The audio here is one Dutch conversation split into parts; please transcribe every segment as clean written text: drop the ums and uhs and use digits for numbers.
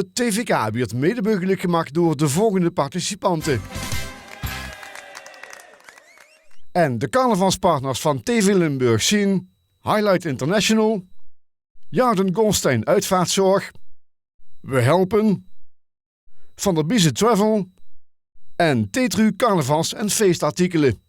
Het TVK werd mede mogelijk gemaakt door de volgende participanten. En de carnavalspartners van TV Limburg zien Highlight International, Jarden Goldstein Uitvaartzorg, We Helpen, Van der Biezen Travel en Tetru Carnavals- en Feestartikelen.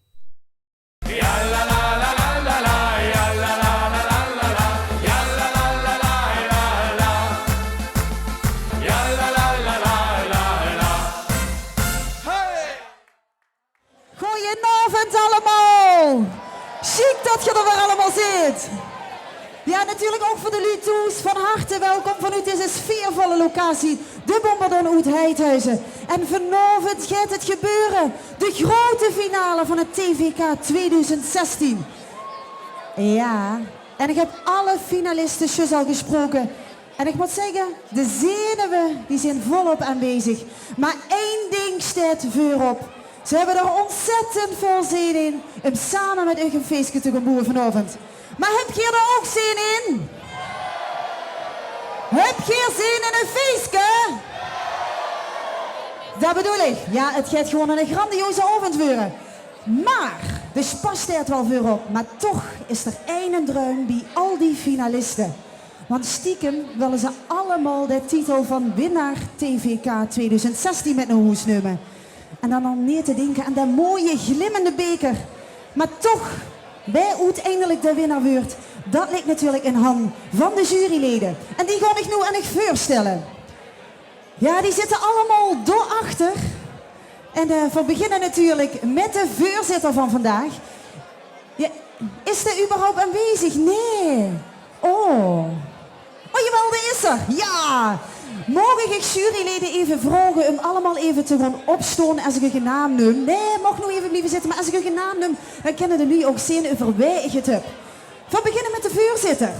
Goedenavond allemaal! Chic dat je er weer allemaal zit! Ja, natuurlijk ook voor de Lutoes. Van harte welkom vanuit deze sfeervolle locatie. De Bombardon uit Heidhuizen. En vanavond gaat het gebeuren. De grote finale van het TVK 2016. Ja, en ik heb alle finalisten al gesproken. En ik moet zeggen, de zenuwen die zijn volop aanwezig. Maar één ding staat voorop. Ze hebben er ontzettend veel zin in om samen met u een feestje te gaan boeren vanavond. Maar heb je er ook zin in? Heb je zin in een feestje? Dat bedoel ik. Ja, het gaat gewoon een grandioze avond worden. Maar, de spas staat wel voorop. Maar toch is er één druim bij al die finalisten. Want stiekem willen ze allemaal de titel van winnaar TVK 2016 met een hoes nemen. En dan al neer te denken aan dat mooie glimmende beker. Maar toch, wie uiteindelijk de winnaar wordt, dat ligt natuurlijk in handen van de juryleden. En die ga ik nu aan u voorstellen. Ja, die zitten allemaal daarachter. En we beginnen natuurlijk met de voorzitter van vandaag. Ja, is er überhaupt aanwezig? Nee. Oh, jawel, die is er. Ja. Mogen ik juryleden even vragen om allemaal even te gaan opstaan als ik een naam noem? Nee, mag nog even blijven zitten, maar als ik een naam noem, dan kunnen jullie ook zien over wie ik het heb. We beginnen met de voorzitter.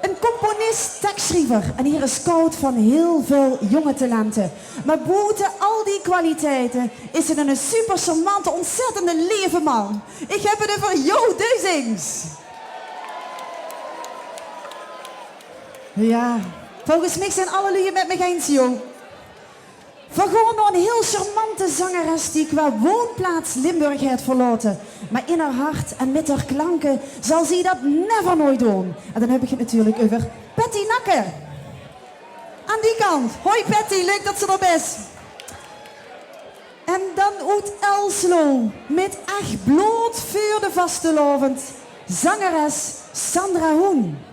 Een componist, tekstschrijver en hier is scout van heel veel jonge talenten. Maar buiten al die kwaliteiten is het een super charmante, ontzettende lieve man. Ik heb het over Jo Deuzings. Ja. Volgens mij zijn alle jullie met me eens, joh. We gaan naar een heel charmante zangeres die qua woonplaats Limburg heeft verlaten. Maar in haar hart en met haar klanken zal ze dat never nooit doen. En dan heb ik het natuurlijk over Patty Nakke. Aan die kant. Hoi Patty, leuk dat ze er is. En dan uit Elslo, met echt bloot voor de vastelovend, zangeres Sandra Hoen.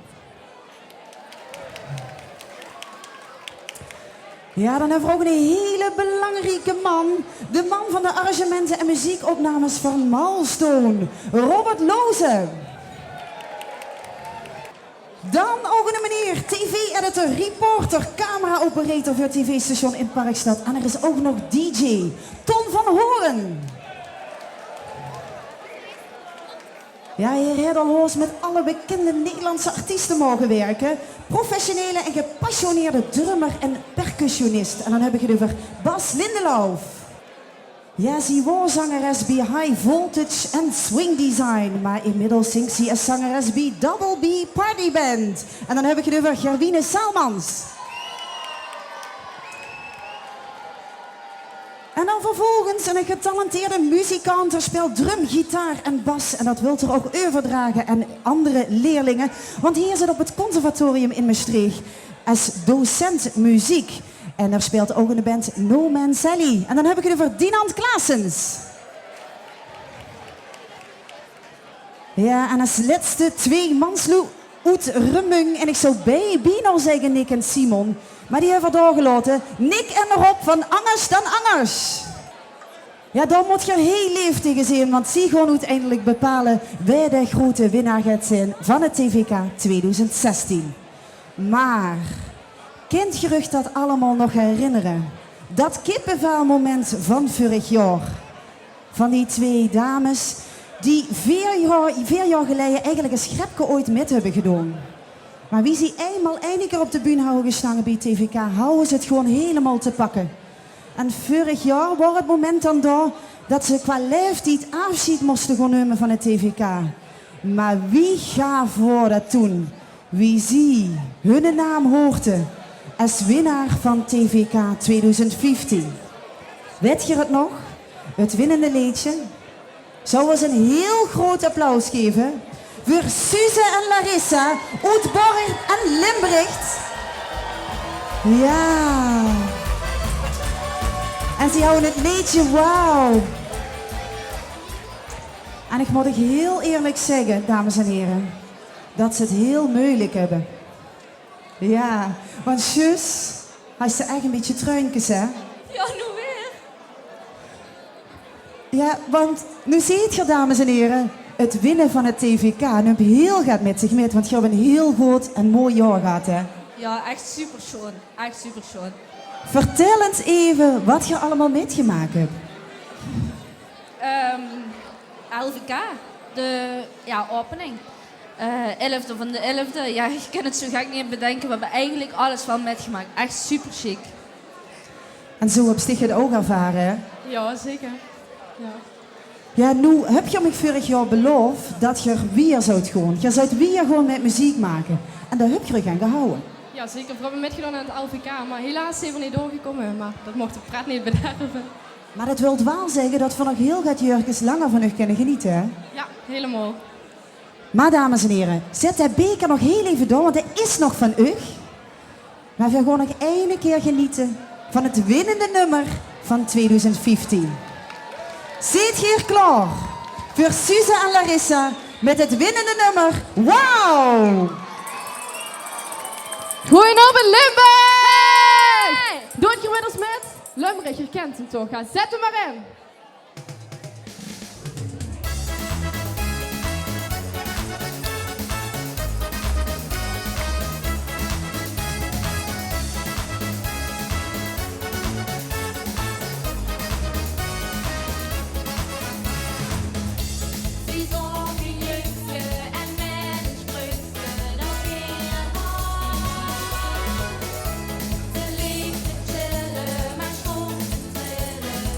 Ja, dan hebben we ook een hele belangrijke man. De man van de arrangementen en muziekopnames van Milestone, Robert Loze. Dan ook een meneer, tv-editor, reporter, camera-operator voor het tv-station in Parkstad. En er is ook nog DJ, Ton van Horen. Ja, hier heeft al met alle bekende Nederlandse artiesten mogen werken. Professionele en gepassioneerde drummer en percussionist. En dan heb ik het over Bas Lindeloof. Ja, ze was zangeres bij High Voltage en Swing Design. Maar inmiddels zingt ze als zangeres bij Double B Party Band. En dan heb ik het over Gerwine Salmans. En dan vervolgens een getalenteerde muzikant. Er speelt drum, gitaar en bas. En dat wilt er ook overdragen aan andere leerlingen. Want hier zit op het conservatorium in Maastricht als docent muziek. En er speelt ook in de band No Man Sally. En dan heb ik het over Dinant Klaasens. Ja, en als laatste twee mansloe uit Rummung. En ik zou bijna zeggen Nick en Simon. Maar die hebben we doorgelaten. Nick en Rob van Angers dan Angers. Ja, dan moet je heel leeftijd zijn, want die gaan uiteindelijk bepalen wie de grote winnaar gaat zijn van het TVK 2016. Maar, kunt je je dat allemaal nog herinneren? Dat kippenvelmoment van vorig jaar. Van die twee dames die 4 jaar geleden eigenlijk een schepje ooit met hebben gedaan. Maar wie ze eenmaal één keer op de bühne houden gestaan bij TVK, houden ze het gewoon helemaal te pakken. En vorig jaar was het moment dan daar dat ze qua leeftijd afscheid moesten gaan nemen van het TVK. Maar wie gaf voor dat toen? Wie zie hun naam hoorde als winnaar van TVK 2015. Weet je het nog? Het winnende liedje? Zou eens een heel groot applaus geven voor Suze en Larissa uit Borger en Limbricht. Ja. En ze houden het liedje Wauw. En ik moet ik heel eerlijk zeggen, dames en heren, dat ze het heel moeilijk hebben. Ja, want Sus, hij is echt een beetje truinkes, hè? Ja, nu weer. Ja, want nu ziet je, dames en heren, het winnen van het TVK. Nu heb je heel gaat met zich met, want je hebt een heel goed en mooi jaar gehad, hè? Ja, echt super schoon. Echt super schoon. Vertel eens even wat je allemaal metgemaakt hebt. LVK, de opening. 11e van de 11e. Ja, je kan het zo gek niet bedenken. We hebben eigenlijk alles van metgemaakt. Echt super chic. En zo heb je het ook ervaren, hè? Ja, zeker. Ja. Ja, nu heb je me vorig jaar beloofd dat je weer zou gaan. Je zou weer gewoon met muziek maken. En daar heb je je aan gehouden. Ja, zeker. We hebben metgedaan aan het LVK, maar helaas zijn we niet doorgekomen. Maar dat mocht de pret niet bederven. Maar dat wil wel zeggen dat we nog heel wat jurkens langer van u kunnen genieten, hè? Ja, helemaal. Maar dames en heren, zet de beker nog heel even door, want hij is nog van u. Maar we gaan nog één keer genieten van het winnende nummer van 2015. Zit hier klaar voor Suze en Larissa met het winnende nummer Wauw! Goedenavond Limburg! Doe het je met ons met? Limburg, je kent hem toch? Ga, zet hem maar in. De liefde chillen, maar schoon trillen,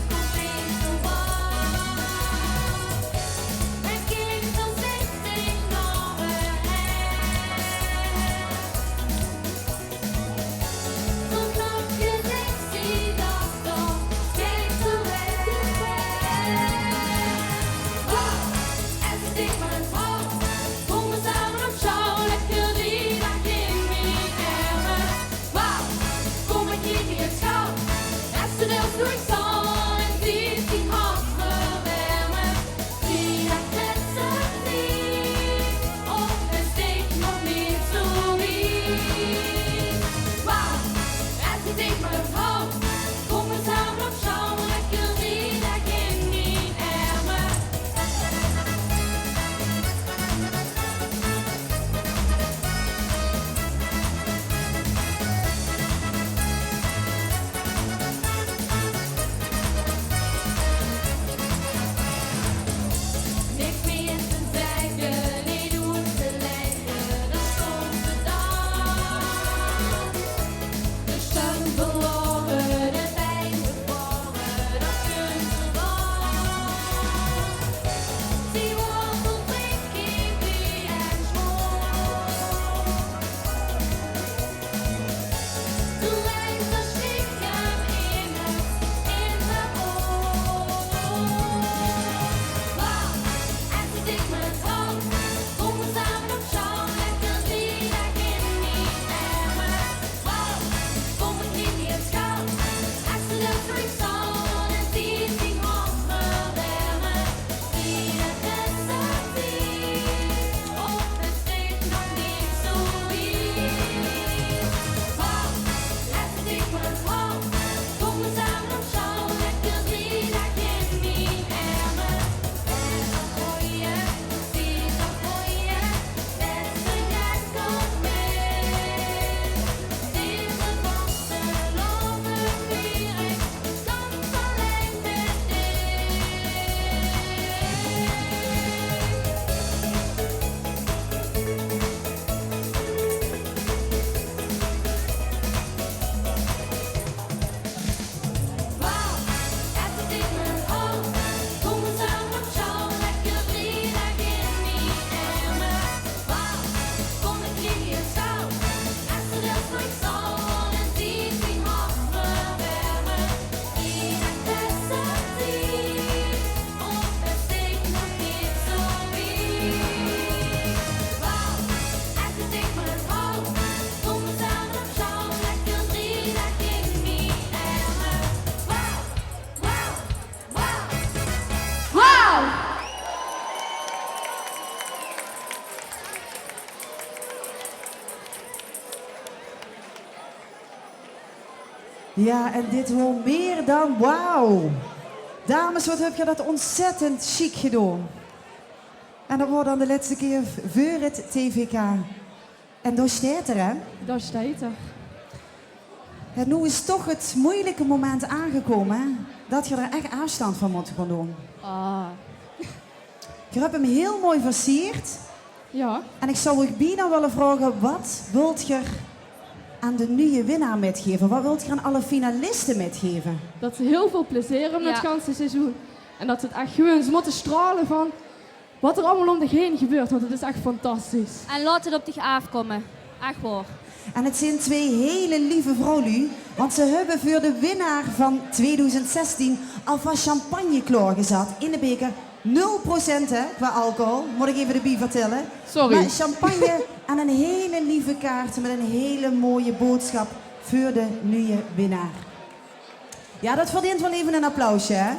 Ja, en dit gewoon meer dan wauw. Dames, wat heb je dat ontzettend chic gedaan. En dat wordt dan de laatste keer voor het TVK. En daar staat er, hè? Daar staat er. En nu is toch het moeilijke moment aangekomen, hè? Dat je er echt afstand van moet gaan doen. Ah. Je hebt hem heel mooi versierd. Ja. En ik zou je bijna willen vragen, wat wilt je aan de nieuwe winnaar metgeven? Wat wilt je aan alle finalisten metgeven? Dat ze heel veel plezier hebben met het Ja. ganse seizoen. En dat ze het echt gewoon, ze moeten stralen van wat er allemaal om zich heen gebeurt. Want het is echt fantastisch. En laat het op zich afkomen. Echt waar. En het zijn twee hele lieve vrouwen, want ze hebben voor de winnaar van 2016 alvast champagne klaargezet in de beker. 0% hè, qua alcohol, moet ik even de bie vertellen. Sorry. Maar champagne en een hele lieve kaart met een hele mooie boodschap voor de nieuwe winnaar. Ja, dat verdient wel even een applausje, hè?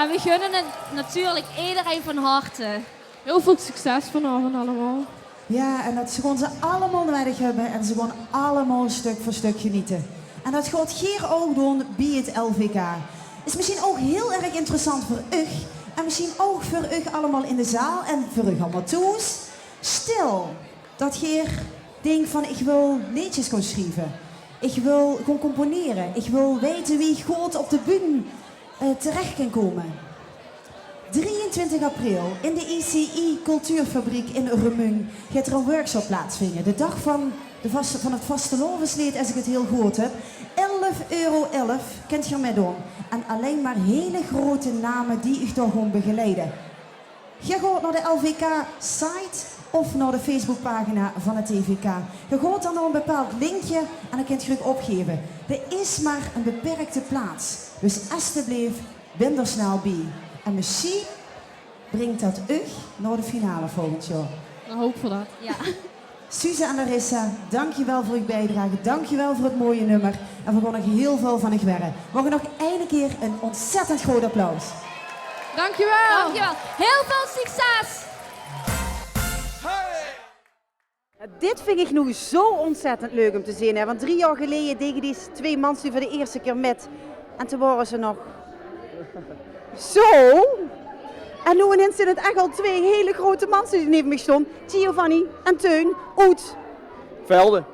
En we gunnen het natuurlijk iedereen van harte. Heel veel succes vanavond allemaal. Ja, en dat ze gewoon ze allemaal nodig hebben en ze gewoon allemaal stuk voor stuk genieten. En dat gaat Geer ook doen bij het LVK. Is misschien ook heel erg interessant voor u. En misschien ook voor u allemaal in de zaal en voor u allemaal thuis. Stel dat Geer denkt van ik wil liedjes gaan schrijven. Ik wil gaan componeren. Ik wil weten wie goed op de bühne terecht kan komen. 23 april in de ICI Cultuurfabriek in Remung gaat er een workshop plaatsvinden. De dag van het vastelovensleed, als ik het heel goed heb. €11,11 kunt je ermee doen. En alleen maar hele grote namen die u toch gewoon begeleiden. Je gaat naar de LVK-site of naar de Facebookpagina van het TVK. Je gaat dan naar een bepaald linkje en dan kunt je het opgeven. Er is maar een beperkte plaats. Dus alsjeblieft, ben er snel bij. En misschien brengt dat u naar de finale volgend jaar. Nou, hoop voor dat. Ja. Suze en Larissa, dankjewel voor uw bijdrage. Dankjewel voor het mooie nummer. En we gaan nog heel veel van u werken. We gaan nog één keer een ontzettend groot applaus. Dankjewel. Dankjewel. Heel veel succes. Dit vind ik nu zo ontzettend leuk om te zien. Hè? Want 3 jaar geleden deden die twee mensen voor de eerste keer met. En toen waren ze nog zo. En nu ineens zijn het echt al twee hele grote mensen die neven me stonden. Giovanni en Teun uit Velden.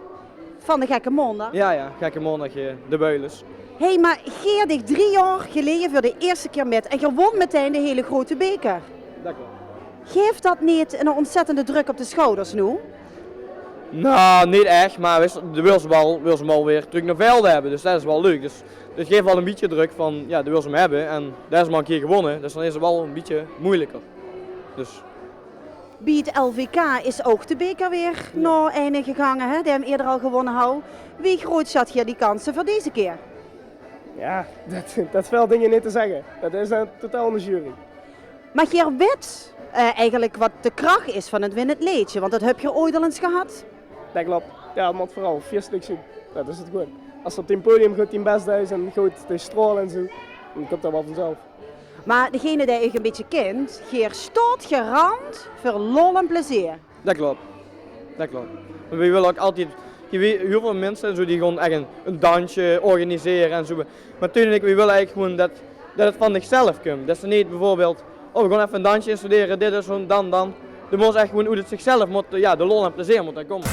van de Gekke Maandag. Ja, gekke maandag, de Beulens. Hé, maar Geer deed 3 jaar geleden voor de eerste keer met. En je won meteen de hele grote beker. Dat klopt. Geeft dat niet een ontzettende druk op de schouders nu? Nou, niet echt, maar de wil ze wel weer terug naar velden hebben, dus dat is wel leuk. Dus het geeft wel een beetje druk van, ja, de wil ze hem hebben en daar is maar een keer gewonnen, dus dan is het wel een beetje moeilijker. Dus. Bij het LVK is ook de beker weer naar einde gegaan, hè? Die hem eerder al gewonnen had. Wie groot zat hier die kansen voor deze keer? Ja, dat is wel dingen niet te zeggen. Dat is een totaal een jury. Maar Geer weet eigenlijk wat de kracht is van het winnend leedje, want dat heb je ooit al eens gehad. Dat klopt. Ja, het moet vooral 4 stuks zien. Dat is het goed. Als ze op het podium goed in best is en goed de stralen en zo, dan komt dat wel vanzelf. Maar degene die je een beetje kent, Geer stoot gerand voor lol en plezier. Dat klopt. Maar we willen ook altijd, je weet, heel veel mensen zo, die gewoon echt een dansje organiseren en zo. Maar natuurlijk, we willen eigenlijk gewoon dat het van zichzelf komt. Dat ze niet bijvoorbeeld, oh we gaan even een dansje installeren, dit is zo'n dan. Er moet echt gewoon hoe het zichzelf moet, ja, de lol en plezier moet er komen.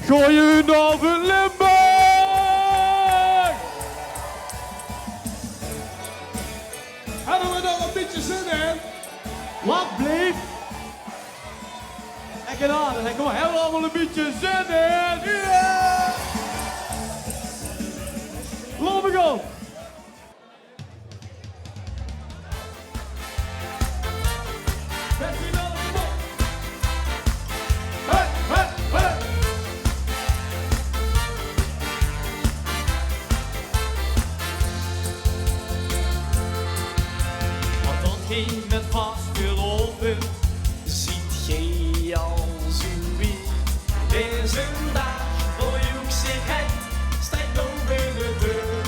Goedenavond Limburg! Hebben we nog een beetje zin in? Wat bleef? En gedaan, dan kom hebben we allemaal een beetje zin in? Yeah! Laten we gaan! Geen met vastgelopen, ziet gij al zo wie. Is een dag voor joeksigheid, stijgt boven de deur.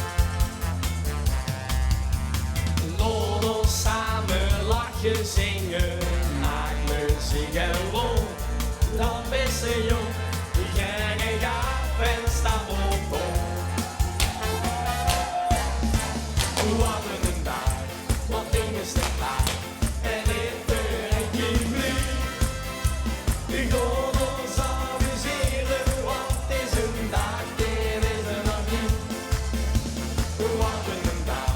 Laat ons samen lachen, zingen, naar muziek en lol. eerste jong, die gingen gaaf en stapel op. Wat een dag, wat dingen staan klaar. En dit verrekje blij. Die gaan ons amuseren, want het is een dag, dit is een dag niet. Wat een dag,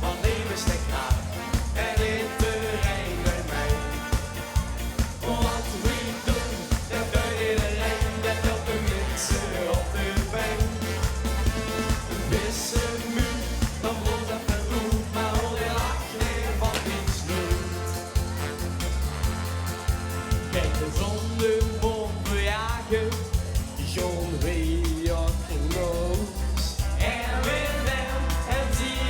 wat dingen staan klaar. En dit terrein bij mij. Wat we doen, dat doet iedereen, dat helpt de mensen op de been. Wissen muur, dan wordt dat verroerd, maar al die lach weer van die sloot. Kijk, de zon de bom bejagen, John weer genoos. En winnen en zie,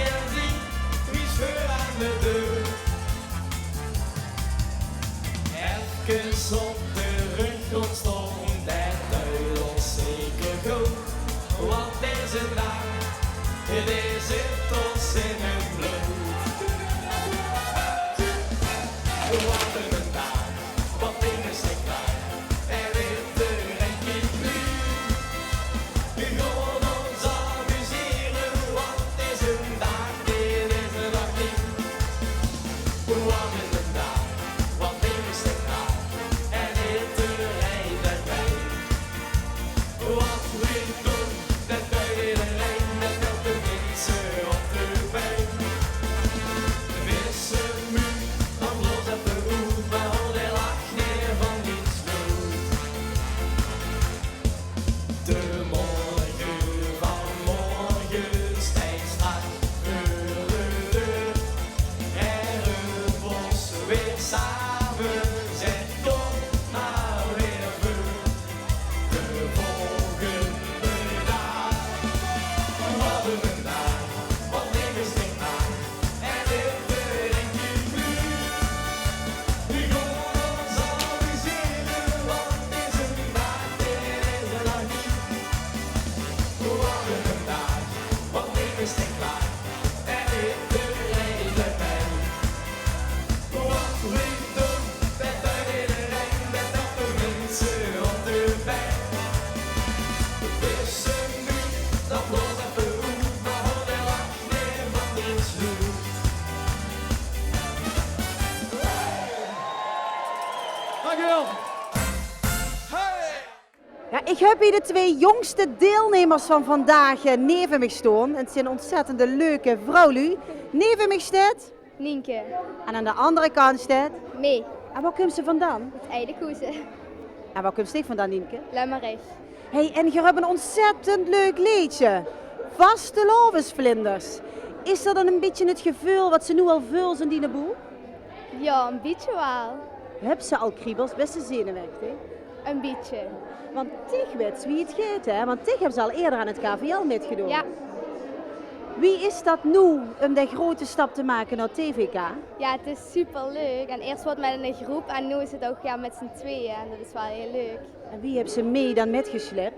wie is voor aan de deur. Even op de rug ontstond het duidelijk zeker goed. Want deze dag, dit zit ons in het bloed. Wat een dag, wat dingen zijn klaar. En dit terreintje blij. We gaan ons amuseren, want het is een dag, dit is een dag niet. Wat een dag, wat dingen zijn klaar. En dit terrein daarbij. Wat we doen, dat doet iedereen, dat helpt de mensen op de been. Wisse muur, dan bloot het de hoed, maar al die lach neer van die sloot. De morgen van morgen stijgt strak voor de deur. En het bos weer samen zet toch maar weer voor de volgende dag. Wat een dag, wat dingen staan klaar. En dit terreintje blij. We gaan ons amuseren, want het is een dag, dit is een dag niet. Wat een dag, wat dingen staan klaar. En dit terrein daarbij. Wat we doen, dat doet iedereen, dat helpt de mensen op de been. Wisse muur, dat bloot even goed, maar al die lach neer van die sloot. Dankjewel. Ja, ik heb hier de twee jongste deelnemers van vandaag neven me staan. Het zijn ontzettende leuke vrouwen. Neven me staat Nienke. en aan de andere kant staat. Mee. En waar komt ze vandaan? Het Eidekoezen. En waar komt ze vandaan, Nienke? Lemmerich. Hey, en je hebt een ontzettend leuk liedje. Vastelovensvlinders. Is dat dan een beetje het gevoel wat ze nu al veel zijn die boel? Ja, een beetje wel. Heb ze al kriebels, best ze zenuwachtig? Een beetje. Want Tig weet wie het gaat, hè? Want Tig hebben ze al eerder aan het KVL metgedaan. Ja. Wie is dat nu om de grote stap te maken naar TVK? Ja, het is super leuk. En eerst wordt het met een groep en nu is het ook met z'n tweeën. En dat is wel heel leuk. En wie heeft ze mee dan metgeslept?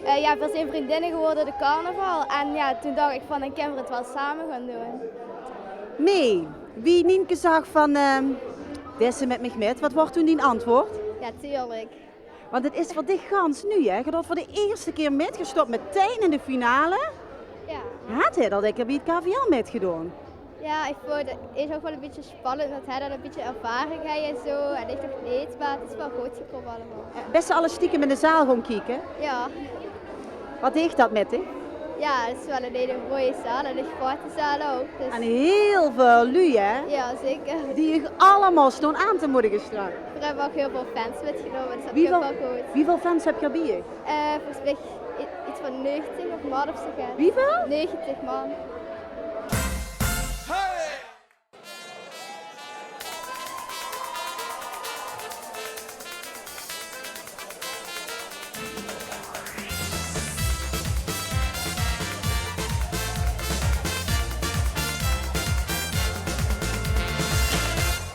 Ja, we zijn vriendinnen geworden de carnaval. En ja, toen dacht ik van, dan kunnen we het wel samen gaan doen. Mee. Wie Nienke zag van, deze met me met, wat wordt toen die antwoord? Ja, tuurlijk. Want het is voor dit gans nu, hè? Je hebt voor de eerste keer metgestopt met Tijn in de finale. Ja. Had hij dat ik heb bij het KVL metgedaan? Ja, ik vond het is ook wel een beetje spannend, want hij had een beetje ervaring en zo. En ik dacht, nee, het is wel goed gekomen allemaal. Best alle stiekem in de zaal gaan kijken. Ja. Wat heeft dat met hè? Ja, het is wel een hele mooie zaal en een grote zaal ook. Dus... En heel veel lui, hè? Ja, zeker. Die je allemaal staan aan te moedigen straks. We hebben ook heel veel fans metgenomen, dus dat is ook wel goed. Hoeveel fans heb je bij je? Volgens mij iets van 90 of man of zo. Hoeveel? 90 man.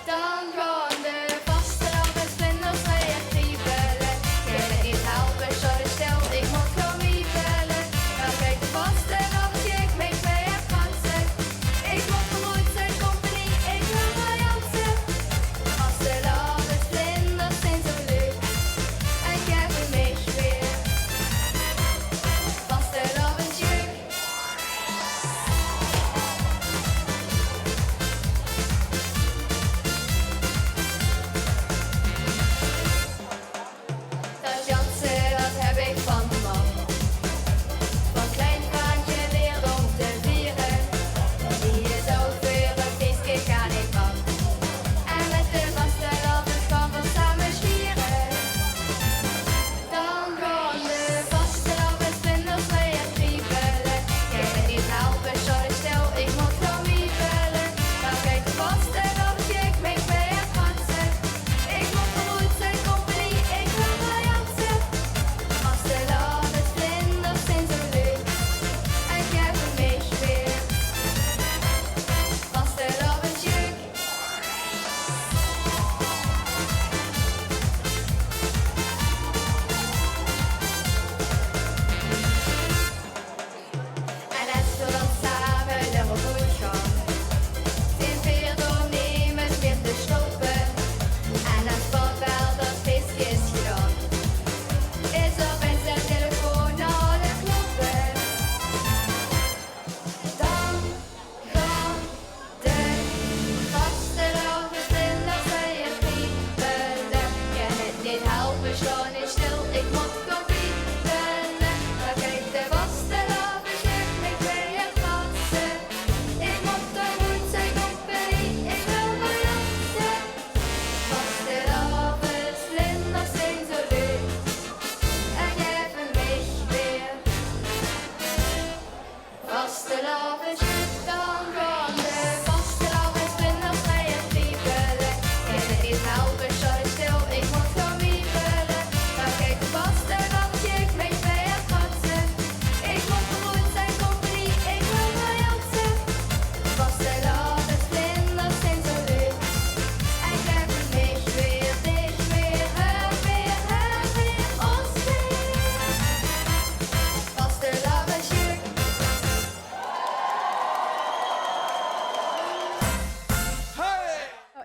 Dan gaan de vastelovensvlinders weer kriebelen. Kan het niet helpen, zo stil, ik moet gaan wiebelen. Dan kijk de vastelovens, ik weet mee en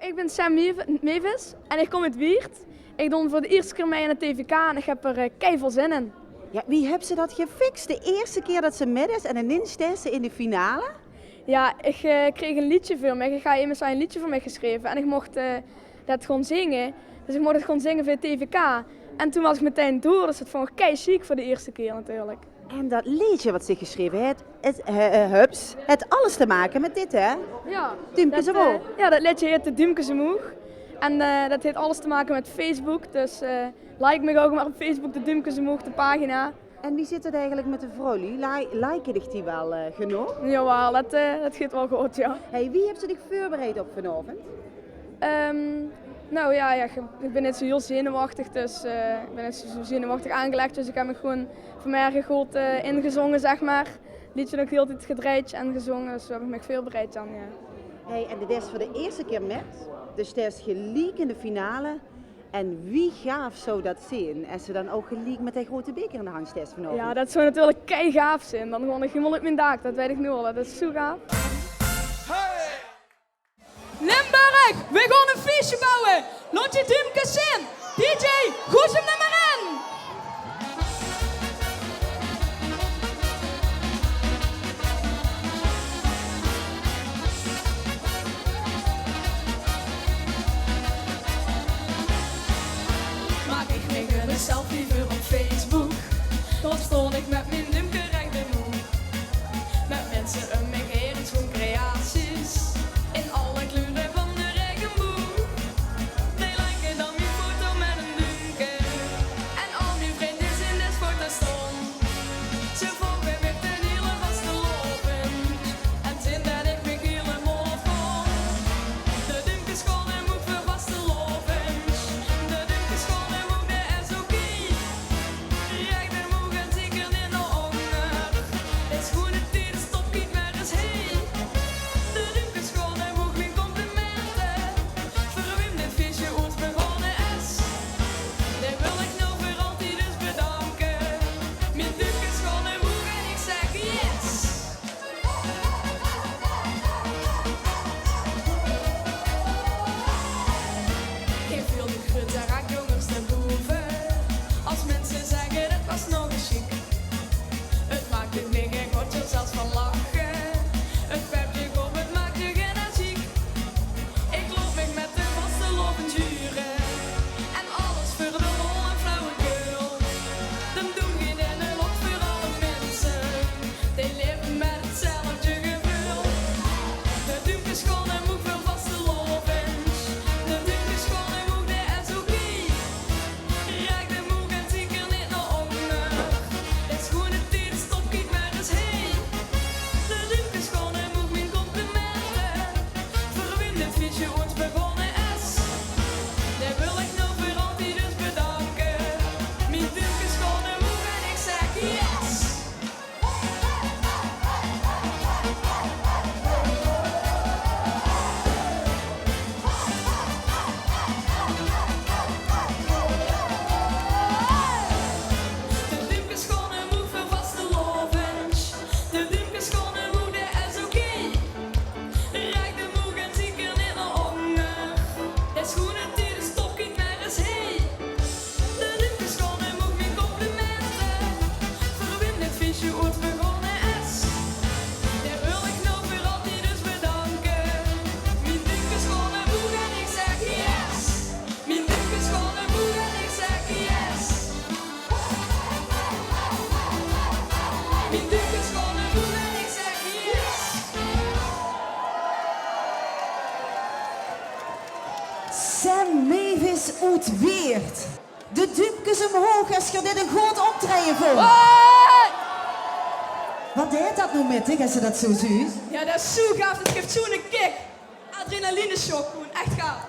Ik ben Sam Mevis en ik kom uit Wiert. Ik doe voor de eerste keer mee aan de TVK en ik heb er keiveel zin in. Ja, wie heeft ze dat gefixt? De eerste keer dat ze met is en ineens staat ze in de finale? Ja, ik kreeg een liedje voor mij. Ik ga immers een liedje voor mij geschreven en ik mocht dat gewoon zingen. Dus ik mocht het gewoon zingen voor de TVK. En toen was ik meteen door, dus dat vond ik kei chic voor de eerste keer natuurlijk. En dat liedje wat ze geschreven heeft, het alles te maken met dit, hè? Ja, Duimkes omhoog. Ja, dat liedje heet de Duimkes omhoog. En dat heeft alles te maken met Facebook. Dus like me ook maar op Facebook, de Duimkes omhoog, de pagina. En wie zit het eigenlijk met de vrouwen? Liken dich die wel genoeg? Jawel, dat gaat wel goed, ja. Hey, wie heeft zich voorbereid op vanavond? Nou ja, ik ben net zo heel zenuwachtig, dus ik ben net zo zenuwachtig aangelegd. Dus ik heb me gewoon voor mij goed ingezongen, zeg maar. Liedje ook heel tijd gedraaid en gezongen, dus zo heb ik me veel bereid dan, ja. Hey, en dit is voor de eerste keer met, dus het is gelijk in de finale. En wie gaaf zou dat zijn? En ze dan ook gelijk met die grote beker in de hand staat vanavond? Ja, dat zou natuurlijk kei gaaf zijn. Dan gewoon helemaal op mijn dak, dat weet ik nu al. Dat is zo gaaf. Limburg, we gaan een feestje bouwen. Laat je duimkes in. DJ, gooi hem er maar in. Maak ik weer een selfie voor op Facebook. Dan stond ik met mijn duimke recht in de hoek. Met mensen om me heen, schoon creaties. In alle kleuren van de regenboog. Die lijken dan mijn foto met een duimke. En al mijn vrienden in dit foto stond. Ze volgen met de hele vaste lopen. En zin dat ik me helemaal vond. De duimkes schoon en moet voor vaste lopen. De duimkes schoon en moet de SOK. Recht en moe en zeker in de honger. Het schoenen tijd stop niet meer eens heen. De duimkes schoon en moet mijn complimenten. Voor wem dit feestje ooit begonnen is. Die wil ik nou voor altijd dus bedanken. Mijn duimkes schoon en moe en ik zeg yes. Ik viel de grut, daar raak jongens naar boven. Als mensen zeggen dat was nog een chic. Het maakt het dingen, ik word er zelfs van lachen. Het pept je op, het maakt je energiek. Ik loop me met de vaste loventuren. En alles voor de lol en flauwekul. Dan doen we in een lot voor alle mensen. Die leven met hetzelfde gevoel. De duimkes schoon en moe voor vaste lovens. De duimkes schoon en moe de SOK. Rijk de moe en zeker niet naar onder. Het schoenen tijd stop niet meer eens heen. De duimkes schoon en moe mijn complimenten. Voor wem dit feestje ooit begonnen is. Die wil ik nou voor altijd dus bedanken. Mijn duimkes schoon en moe en ik zeg yes. De duimkes schoon en moe voor vaste lovens. De duimkes schoon en moe de SOK. Rijk de moe en zeker niet naar honger. De schoenen die stop niet meer eens heen. De duimkes schoon en moe mijn complimenten. Voor wem dit feestje ooit begonnen is. Die wil ik nou voor altijd dus bedanken. Mijn duimkes schoon en moe en ik zeg yes. Mijn duimkes schoon en moe en ik zeg yes. Mijn duimkes schoon en moe en ik zeg yes. Sam Mevis uit Weert. De duimkes omhoog als je dit een goed optreden vond. Wat deed dat nou met ik als je dat zo ziet? Ja, dat is zo gaaf. Dat geeft zo'n kick. Adrenaline shock gewoon. Echt gaaf.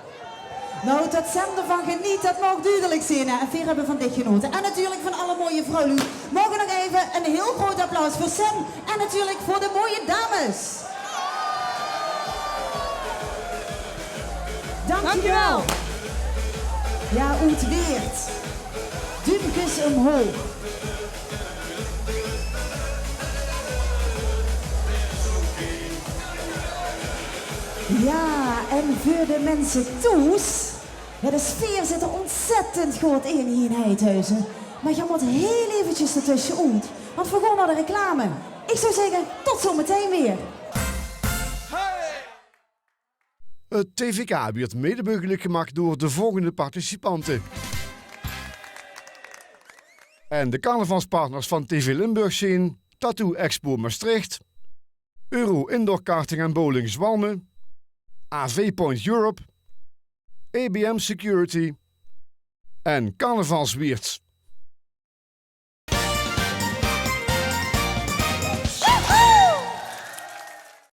Nou, dat Sam ervan geniet, dat mag duidelijk zijn. Hè. En veel hebben van dit genoten. En natuurlijk van alle mooie vrouwen. Mogen nog even een heel groot applaus voor Sam. En natuurlijk voor de mooie dames. Dankjewel. Ja, uit Weert. Duimkes omhoog. Ja, en voor de mensen thuis. Ja, de sfeer zit er ontzettend goed in hier in Heidhuizen. Maar je moet heel eventjes ertussenuit. Want we gaan naar de reclame. Ik zou zeggen, tot zometeen weer. Het TVK werd mede mogelijk gemaakt door de volgende participanten. En de carnavalspartners van TV Limburg zijn Tattoo Expo Maastricht, Euro Indoor Karting en Bowling Zwalmen, AV Point Europe, EBM Security en Carnavalswiertz.